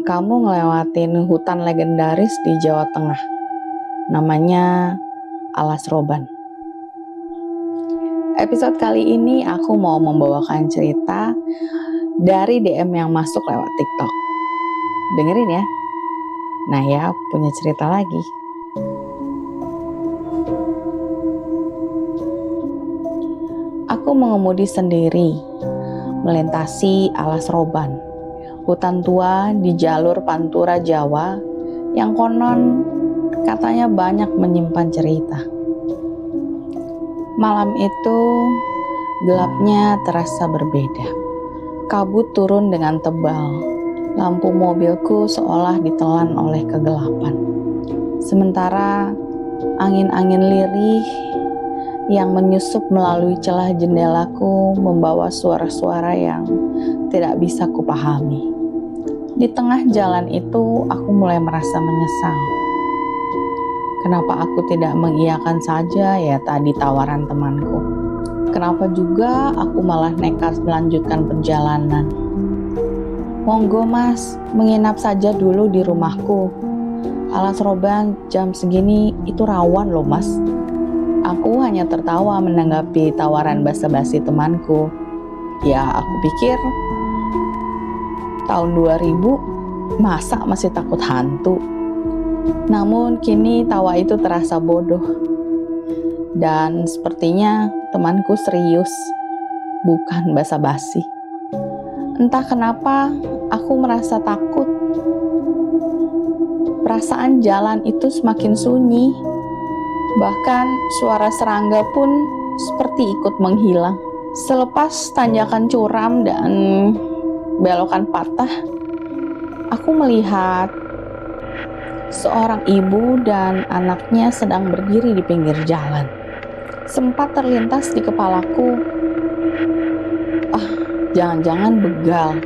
kamu ngelewatin hutan legendaris di Jawa Tengah. Namanya Alas Roban. Episode kali ini aku mau membawakan cerita dari DM yang masuk lewat TikTok. Dengerin ya. Nah ya, aku punya cerita lagi. Aku mengemudi sendiri, melintasi Alas Roban, hutan tua di jalur Pantura Jawa yang konon katanya banyak menyimpan cerita. Malam itu gelapnya terasa berbeda. Kabut turun dengan tebal. Lampu mobilku seolah ditelan oleh kegelapan. Sementara angin-angin lirih yang menyusup melalui celah jendelaku membawa suara-suara yang tidak bisa kupahami. Di tengah jalan itu aku mulai merasa menyesal. Kenapa aku tidak mengiyakan saja ya tadi tawaran temanku? Kenapa juga aku malah nekat melanjutkan perjalanan? Monggo mas, menginap saja dulu di rumahku. Alas Roban jam segini itu rawan loh mas. Aku hanya tertawa menanggapi tawaran basa-basi temanku. Ya aku pikir tahun 2000 masa masih takut hantu. Namun kini tawa itu terasa bodoh. Dan sepertinya temanku serius, bukan basa-basi. Entah kenapa aku merasa takut. Perasaan jalan itu semakin sunyi. Bahkan suara serangga pun seperti ikut menghilang. Selepas tanjakan curam dan belokan patah, aku melihat seorang ibu dan anaknya sedang berdiri di pinggir jalan. Sempat terlintas di kepalaku, jangan-jangan begal.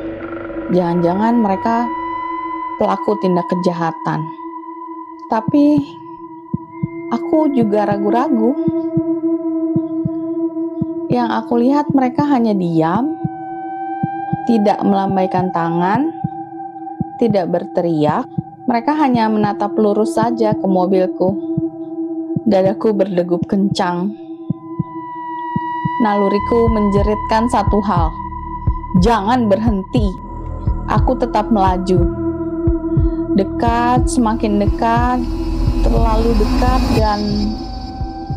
Jangan-jangan mereka pelaku tindak kejahatan. Tapi aku juga ragu-ragu. Yang aku lihat mereka hanya diam, tidak melambaikan tangan, tidak berteriak. Mereka hanya menatap lurus saja ke mobilku. Dadaku berdegup kencang. Naluriku menjeritkan satu hal. Jangan berhenti. Aku tetap melaju. Dekat, semakin dekat, terlalu dekat dan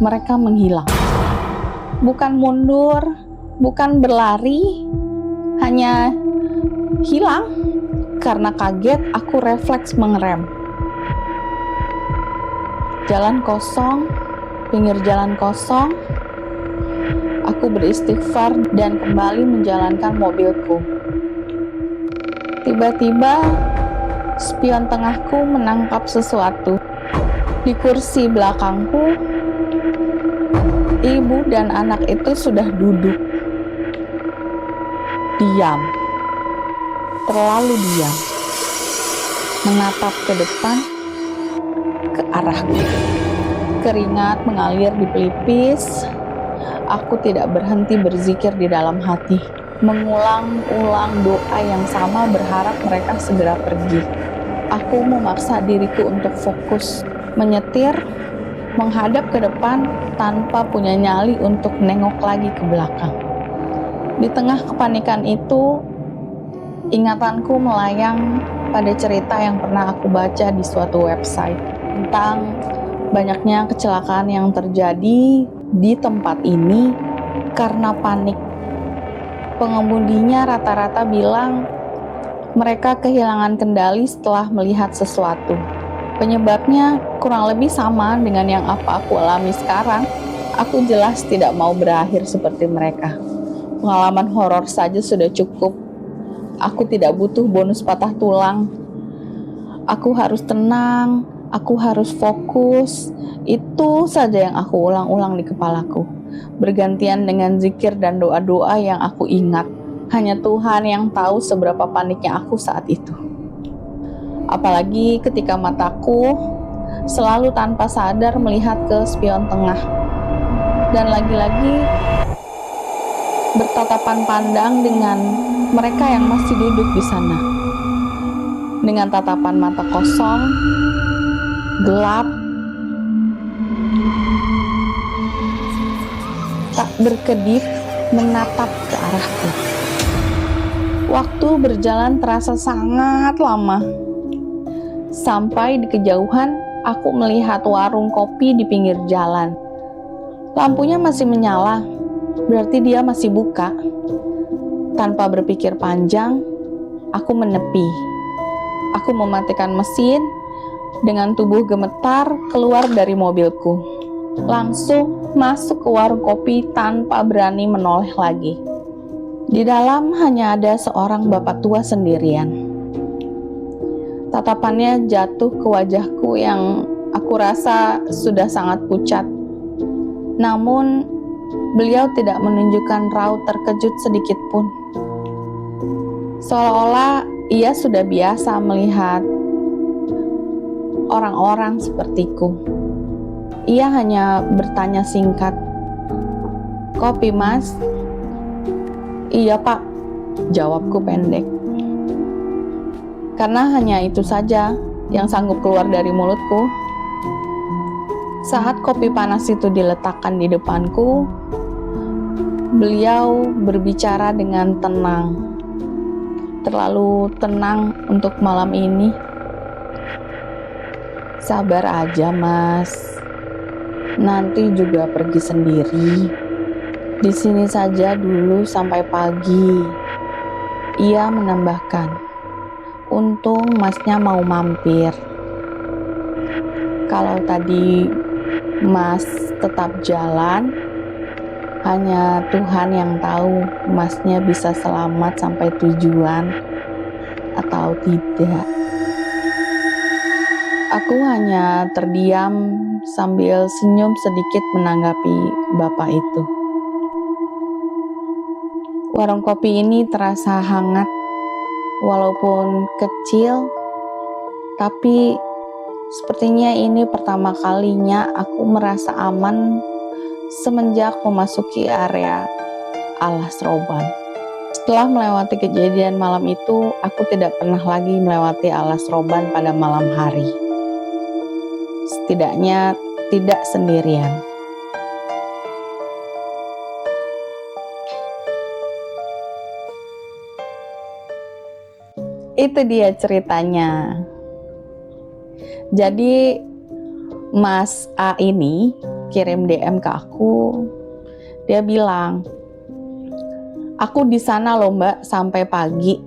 mereka menghilang. Bukan mundur, bukan berlari, hanya hilang. Karena kaget, aku refleks mengerem. Jalan kosong, pinggir jalan kosong. Aku beristighfar dan kembali menjalankan mobilku. Tiba-tiba, spion tengahku menangkap sesuatu. Di kursi belakangku, ibu dan anak itu sudah duduk. Diam. Terlalu diam, menatap ke depan, ke arahku. Keringat mengalir di pelipis. Aku tidak berhenti berzikir di dalam hati, mengulang-ulang doa yang sama berharap mereka segera pergi. Aku memaksa diriku untuk fokus, menyetir, menghadap ke depan tanpa punya nyali untuk nengok lagi ke belakang. Di tengah kepanikan itu, ingatanku melayang pada cerita yang pernah aku baca di suatu website tentang banyaknya kecelakaan yang terjadi di tempat ini karena panik. Pengemudinya rata-rata bilang mereka kehilangan kendali setelah melihat sesuatu. Penyebabnya kurang lebih sama dengan yang apa aku alami sekarang. Aku jelas tidak mau berakhir seperti mereka. Pengalaman horor saja sudah cukup. Aku tidak butuh bonus patah tulang. Aku harus tenang, aku harus fokus. Itu saja yang aku ulang-ulang di kepalaku. Bergantian dengan zikir dan doa-doa yang aku ingat. Hanya Tuhan yang tahu seberapa paniknya aku saat itu. Apalagi ketika mataku selalu tanpa sadar melihat ke spion tengah. Dan lagi-lagi bertatapan pandang dengan mereka yang masih duduk di sana. dengan tatapan mata kosong, gelap, tak berkedip menatap ke arahku. Waktu berjalan terasa sangat lama. Sampai di kejauhan, aku melihat warung kopi di pinggir jalan. Lampunya masih menyala, berarti dia masih buka. Tanpa berpikir panjang, aku menepi. Aku mematikan mesin, dengan tubuh gemetar keluar dari mobilku. Langsung masuk ke warung kopi tanpa berani menoleh lagi. Di dalam hanya ada seorang bapak tua sendirian. Tatapannya jatuh ke wajahku yang aku rasa sudah sangat pucat. Namun, beliau tidak menunjukkan raut terkejut sedikit pun. Seolah-olah ia sudah biasa melihat orang-orang sepertiku. Ia hanya bertanya singkat, "Kopi, Mas?" "Iya, Pak," jawabku pendek. Karena hanya itu saja yang sanggup keluar dari mulutku. Saat kopi panas itu diletakkan di depanku, beliau berbicara dengan tenang. Terlalu tenang untuk malam ini. "Sabar aja, Mas. Nanti juga pergi sendiri. Di sini saja dulu sampai pagi." Ia menambahkan, "Untung Masnya mau mampir. Kalau tadi Mas tetap jalan, hanya Tuhan yang tahu Masnya bisa selamat sampai tujuan atau tidak." Aku hanya terdiam sambil senyum sedikit menanggapi bapak itu. Warung kopi ini terasa hangat, walaupun kecil, tapi sepertinya ini pertama kalinya aku merasa aman semenjak memasuki area Alas Roban. Setelah melewati kejadian malam itu, aku tidak pernah lagi melewati Alas Roban pada malam hari. Setidaknya tidak sendirian. Itu dia ceritanya. Jadi Mas A ini kirim DM ke aku. Dia bilang, "Aku di sana loh Mbak sampai pagi.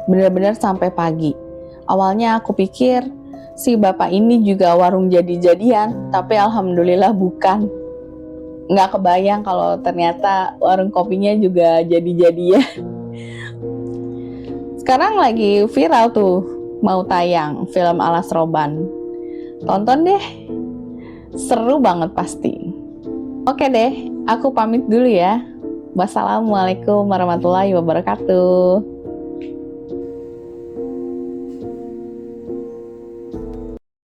Benar-benar sampai pagi. Awalnya aku pikir si bapak ini juga warung jadi-jadian, tapi alhamdulillah bukan. Nggak kebayang kalau ternyata warung kopinya juga jadi-jadian." Sekarang lagi viral tuh, mau tayang film Alas Roban. Tonton deh, seru banget pasti. Oke deh, aku pamit dulu ya. Wassalamualaikum warahmatullahi wabarakatuh.